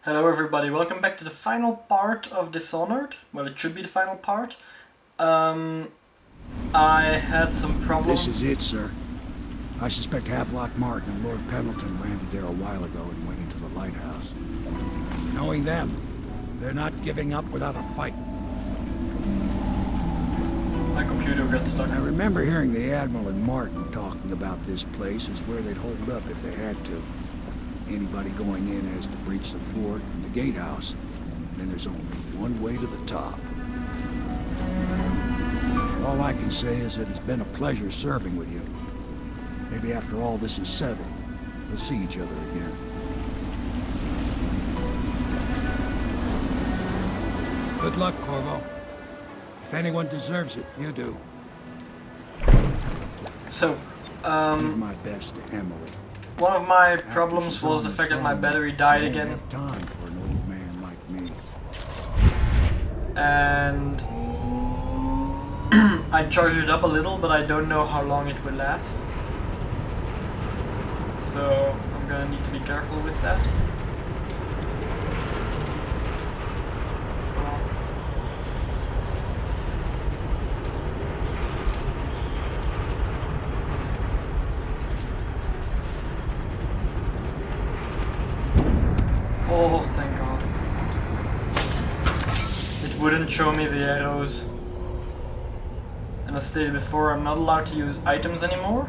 Hello everybody, welcome back to the final part of Dishonored. Well, it should be the final part. I had some problems. This is it, sir. I suspect Havelock Martin and Lord Pendleton landed there a while ago and went into the lighthouse. Knowing them, they're not giving up without a fight. My computer got stuck. I remember hearing the Admiral and Martin talking about this place as where they'd hold up if they had to. Anybody going in has to breach the fort and the gatehouse. Then there's only one way to the top. All I can say is that it's been a pleasure serving with you. Maybe after all this is settled, we'll see each other again. Good luck, Corvo. If anyone deserves it, you do. So, Give my best to Emily. one of my problems was the fact that my battery died I again. don't have time for an old man like me. And I charged it up a little, but I don't know how long it will last. So I'm gonna need to be careful with that. Oh, thank God. It wouldn't show me the arrows. And as stated before, I'm not allowed to use items anymore.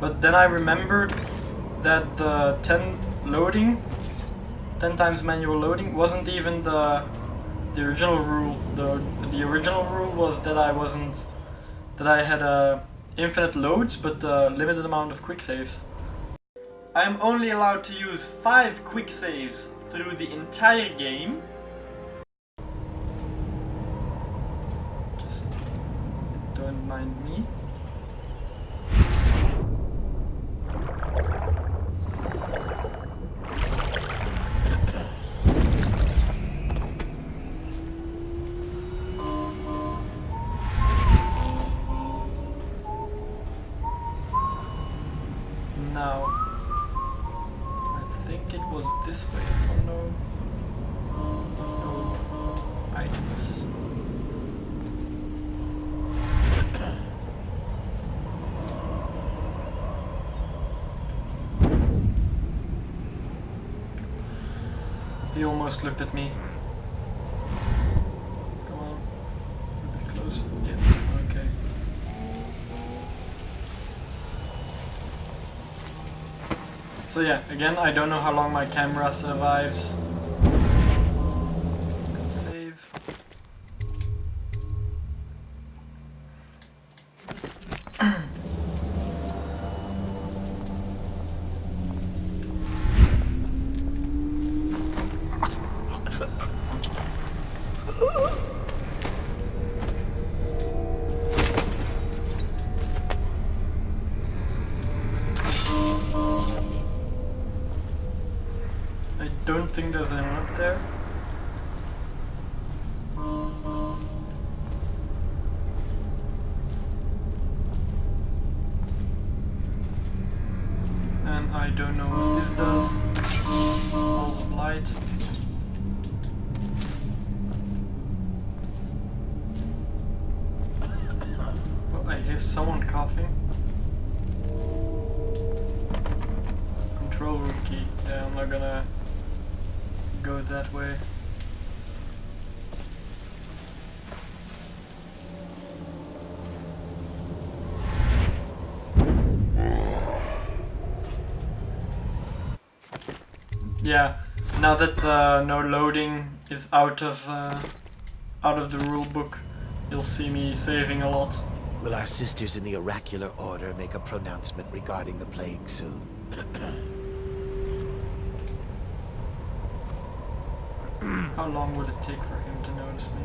But then I remembered that the 10 times manual loading wasn't even the original rule. The original rule was that I had infinite loads, but a limited amount of quick saves. I am only allowed to use 5 quick saves through the entire game. Just don't mind me. Now, I think it was this way for no items. He almost looked at me. Come on, a bit closer. Yeah, okay. So yeah, again, I don't know how long my camera survives. Save. I don't think there's anyone up there. And I don't know what this does. Balls of light. Oh, I hear someone coughing. Control room key. Yeah, I'm not gonna go that way. Yeah, now that no loading is out of the rule book, you'll see me saving a lot. Will our sisters in the oracular order make a pronouncement regarding the plague soon? How long would it take for him to notice me?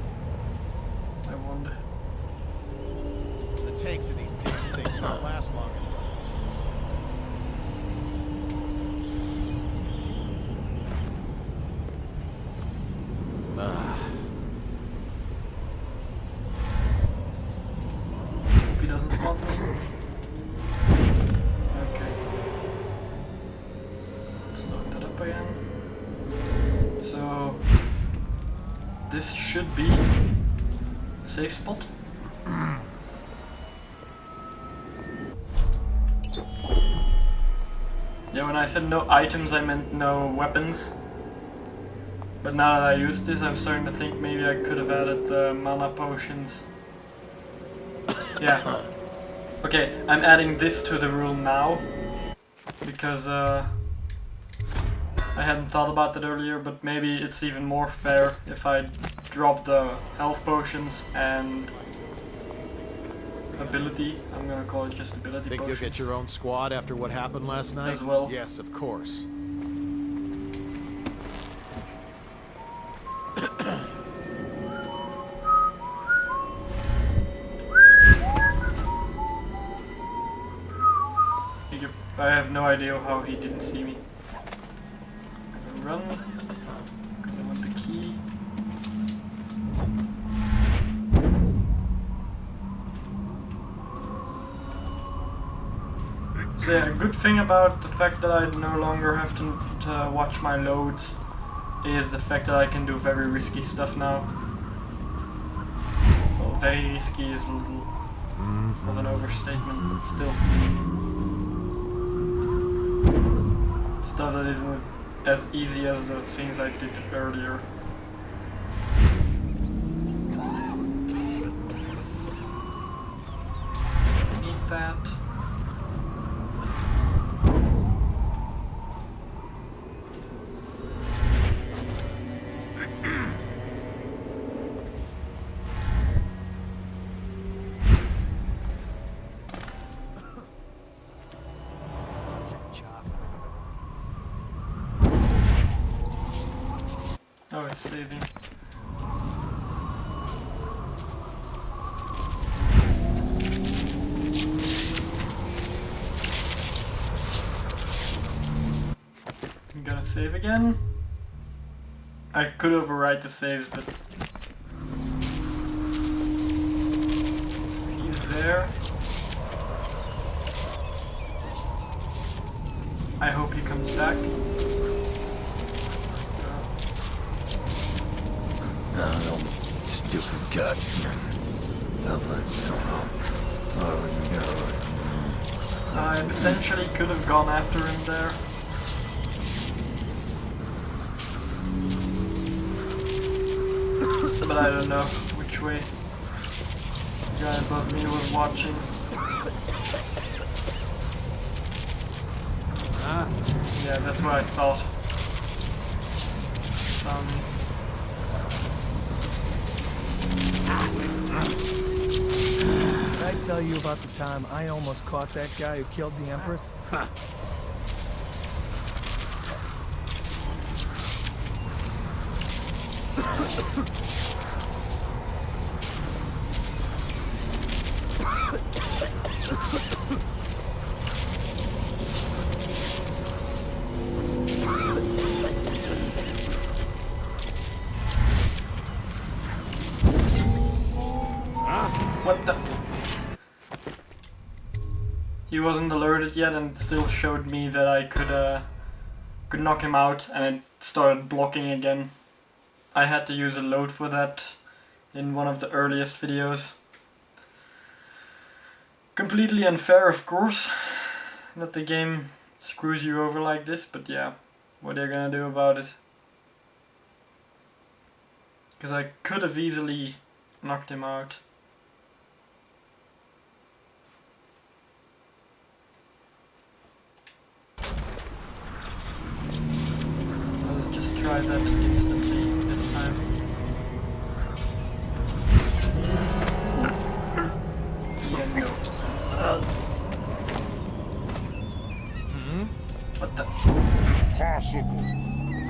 I wonder. The tanks in these damn things don't last long anymore. Hope he doesn't spot me. Okay. Let's load that up again. this should be a safe spot. Yeah, when I said no items, I meant no weapons. But now that I used this, I'm starting to think maybe I could have added the mana potions. Yeah. Okay, I'm adding this to the rule now. Because I hadn't thought about that earlier, but maybe it's even more fair if I drop the health potions and ability. I'm gonna call it just ability Think potions. you'll get your own squad after what happened last night? As well. Yes, of course. I have no idea how he didn't see me. Run, because I want the key. So yeah, a good thing about the fact that I no longer have to watch my loads is the fact that I can do very risky stuff now. Well, very risky is a little of an overstatement, but still. Stuff that isn't as easy as the things I did earlier. Need that. Oh, it's saving. I'm gonna save again. I could overwrite the saves, but he's there. I hope he comes back. No, stupid gut. I potentially could have gone after him there. But I don't know which way the guy above me was watching. Yeah, that's what I thought. Did I tell you about the time I almost caught that guy who killed the Empress? What the? He wasn't alerted yet and it still showed me that I could knock him out, and it started blocking again. I had to use a load for that in one of the earliest videos. Completely unfair, of course, that the game screws you over like this, but yeah, what are you gonna do about it? Because I could have easily knocked him out. Let's just try that instantly this time. Yeah, no. What the? Possible.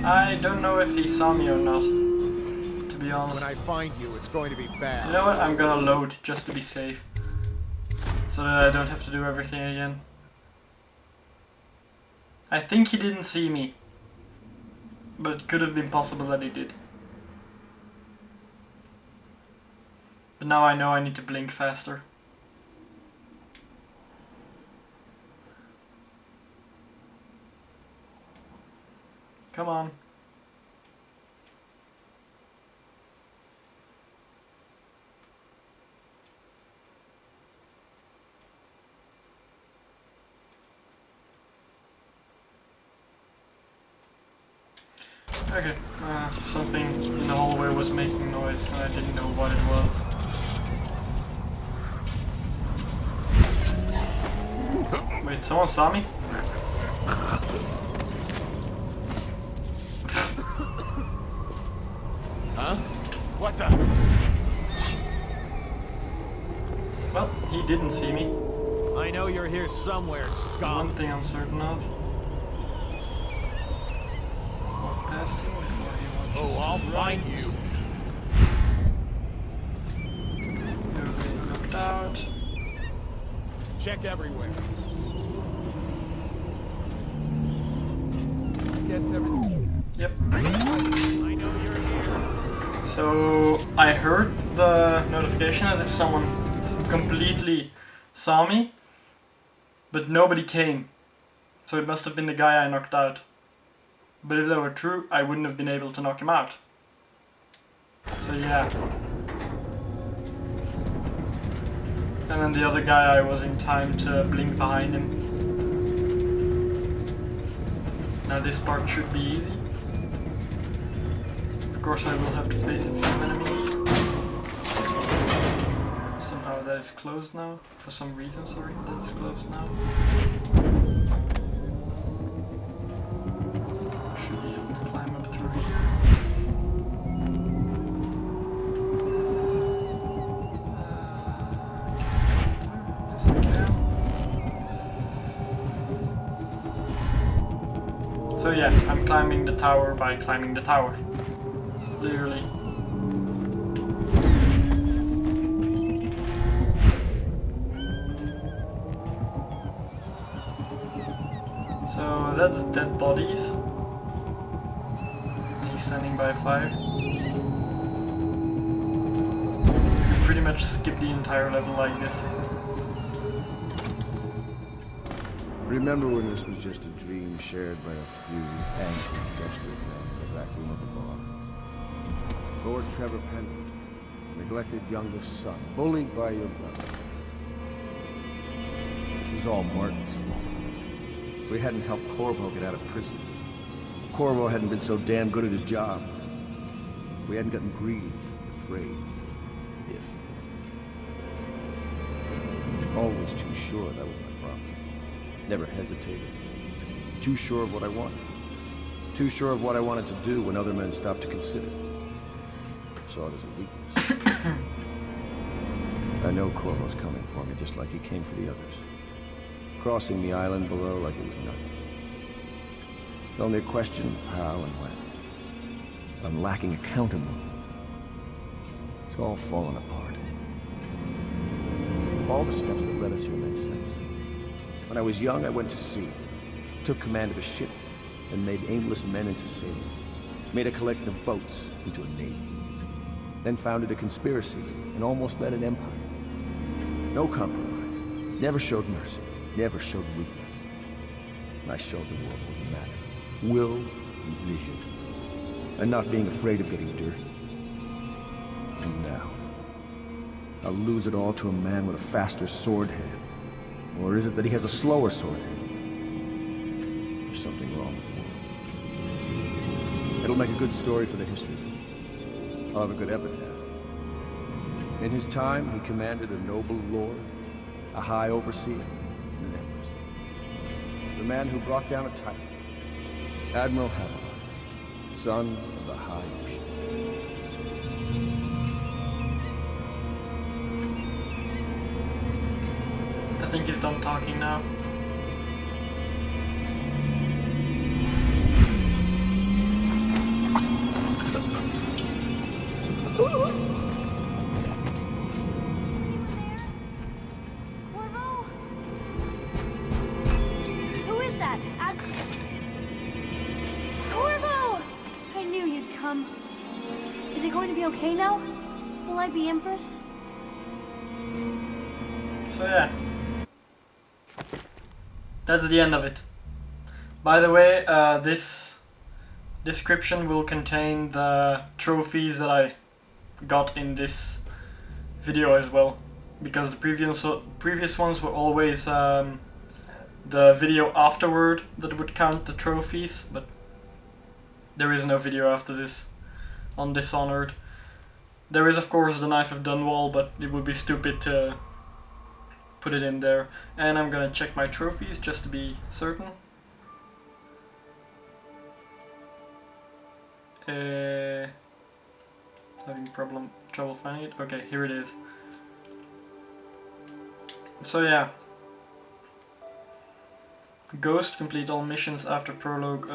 I don't know if he saw me or not, to be honest. When I find you, it's going to be bad. You know what? I'm gonna load just to be safe, so that I don't have to do everything again. I think he didn't see me, but it could have been possible that he did. But now I know I need to blink faster. Come on. Okay, something in the hallway was making noise and I didn't know what it was. Wait, someone saw me? Huh? What the? Well, he didn't see me. I know you're here somewhere, scum. One thing I'm certain of. Walk past him before he watches. Oh, I'll to the find right. you. You're being knocked out. Check everywhere. Guess everything. Yep. I know you're here. So I heard the notification as if someone completely saw me, but nobody came. So it must have been the guy I knocked out. But if that were true, I wouldn't have been able to knock him out. So yeah. And then the other guy, I was in time to blink behind him. Now this part should be easy. Of course I will have to face a few enemies. Somehow that is closed now. For some reason, sorry, that is closed now. Should be able to climb up through here. Yes, I can. So yeah, I'm climbing the tower by climbing the tower. Literally. So that's dead bodies. And he's standing by fire. You can pretty much skip the entire level like this. Remember when this was just a dream shared by a few angry, desperate men in the back room of a bar? Lord Trevor Pendleton, neglected youngest son, bullied by your brother. This is all Martin's fault. We hadn't helped Corvo get out of prison. Corvo hadn't been so damn good at his job. We hadn't gotten greedy, afraid, always too sure that was my problem. Never hesitated. Too sure of what I wanted. Too sure of what I wanted to do when other men stopped to consider. Saw it as a weakness. I know Corvo's coming for me just like he came for the others. Crossing the island below like it was nothing. Only a question of how and when. I'm lacking a countermove. It's all fallen apart. All the steps that led us here made sense. When I was young, I went to sea, took command of a ship, and made aimless men into sailors. Made a collection of boats into a navy. Then founded a conspiracy and almost led an empire. No compromise. Never showed mercy. Never showed weakness. I showed the world what mattered. Will and vision. And not being afraid of getting dirty. And now, I'll lose it all to a man with a faster sword hand. Or is it that he has a slower sword hand? There's something wrong with the world. It'll make a good story for the history book. I'll have a good epitaph. In his time, he commanded a noble lord, a high overseer, and an empress. The man who brought down a titan. Admiral Havilland, son of the high ocean. I think he's done talking now. Corvo? Who is that? Corvo! I knew you'd come. Is it going to be okay now? Will I be Empress? So yeah. That's the end of it. By the way, this description will contain the trophies that I got in this video as well, because the previous ones were always the video afterward that would count the trophies, but there is no video after this on Dishonored. There is of course the Knife of Dunwall, but it would be stupid to put it in there. And I'm gonna check my trophies just to be certain. Having trouble finding it. Okay, here it is. So yeah. Ghost, complete all missions after prologue,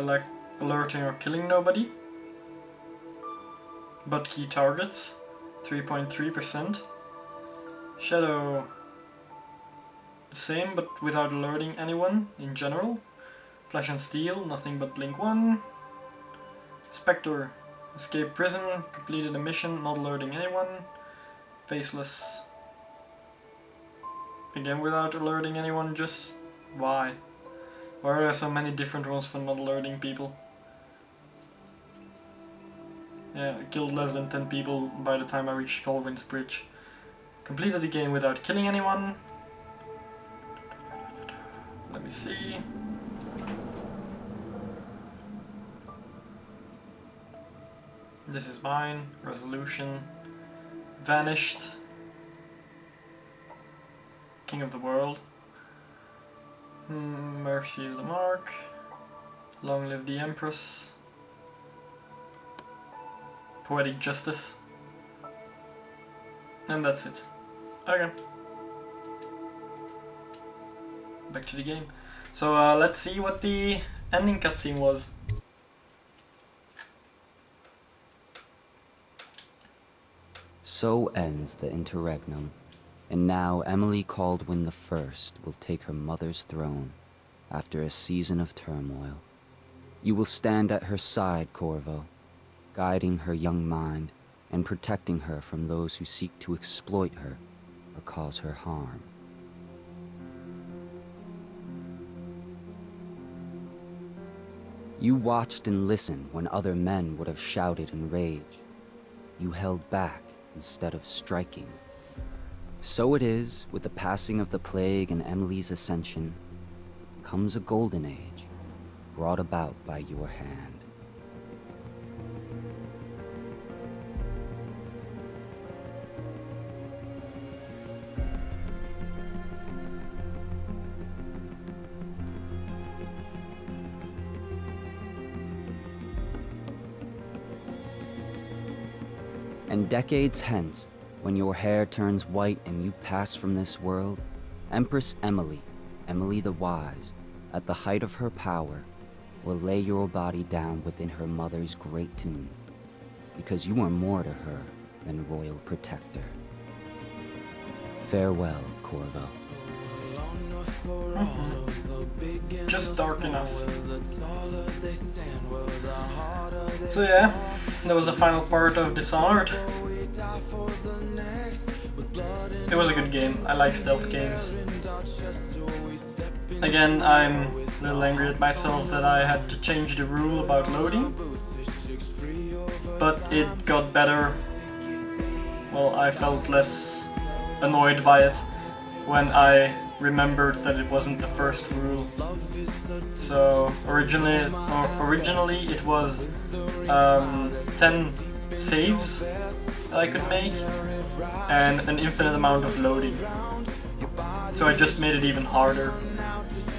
alerting or killing nobody. But key targets, 3.3%. Shadow, the same but without alerting anyone in general. Flesh and Steel, nothing but Blink 1. Specter, escape prison, completed a mission, not alerting anyone. Faceless, again without alerting anyone, just why? Why are there so many different ones for not alerting people? Yeah, I killed less than 10 people by the time I reached Colwyn's Bridge. Completed the game without killing anyone. Let me see. This is mine. Resolution. Vanished. King of the World. Mercy is the mark. Long live the Empress. Poetic Justice. And that's it. Okay. Back to the game. So let's see what the ending cutscene was. So ends the interregnum, and now Emily Caldwin the First will take her mother's throne after a season of turmoil. You will stand at her side, Corvo, guiding her young mind and protecting her from those who seek to exploit her or cause her harm. You watched and listened when other men would have shouted in rage. You held back instead of striking. So it is, with the passing of the plague and Emily's ascension, comes a golden age, brought about by your hand. And decades hence, when your hair turns white and you pass from this world, Empress Emily, Emily the Wise, at the height of her power, will lay your body down within her mother's great tomb, because you are more to her than royal protector. Farewell, Corvo. Just dark enough. So yeah, that was the final part of Dishonored. It was a good game. I like stealth games. Again, I'm a little angry at myself that I had to change the rule about loading, but it got better. Well, I felt less annoyed by it when I remembered that it wasn't the first rule. So originally it was 10 saves that I could make and an infinite amount of loading. So I just made it even harder,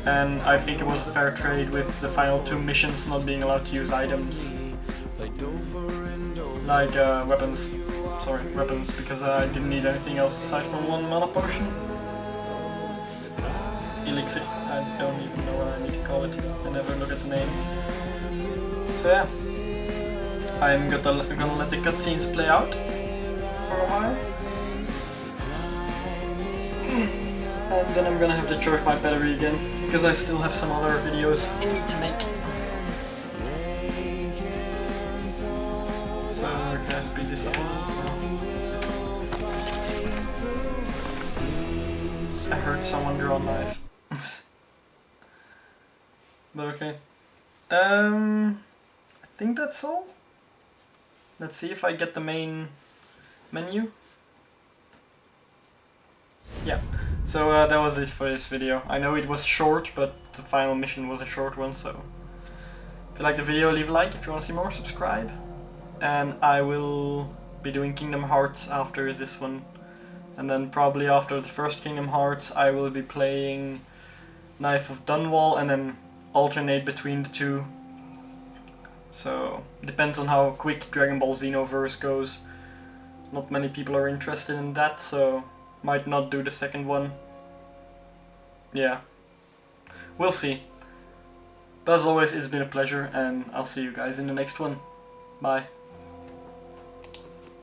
and I think it was a fair trade with the final 2 missions not being allowed to use items like weapons. Sorry, weapons, because I didn't need anything else aside from 1 mana potion. Elixir, I don't even know what I need to call it. I never look at the name. So yeah, I'm gonna let the cutscenes play out for a while. And then I'm gonna have to charge my battery again, because I still have some other videos I need to make. So can I speed this up? I heard someone draw a knife. But okay. I think that's all. Let's see if I get the main menu. Yeah, so that was it for this video. I know it was short, but the final mission was a short one, so If you like the video, leave a like. If you want to see more, subscribe. And I will be doing Kingdom Hearts after this one. And then probably after the first Kingdom Hearts, I will be playing Knife of Dunwall and then alternate between the two. So, it depends on how quick Dragon Ball Xenoverse goes. Not many people are interested in that, so might not do the second one. Yeah, we'll see. But as always, it's been a pleasure, and I'll see you guys in the next one. Bye.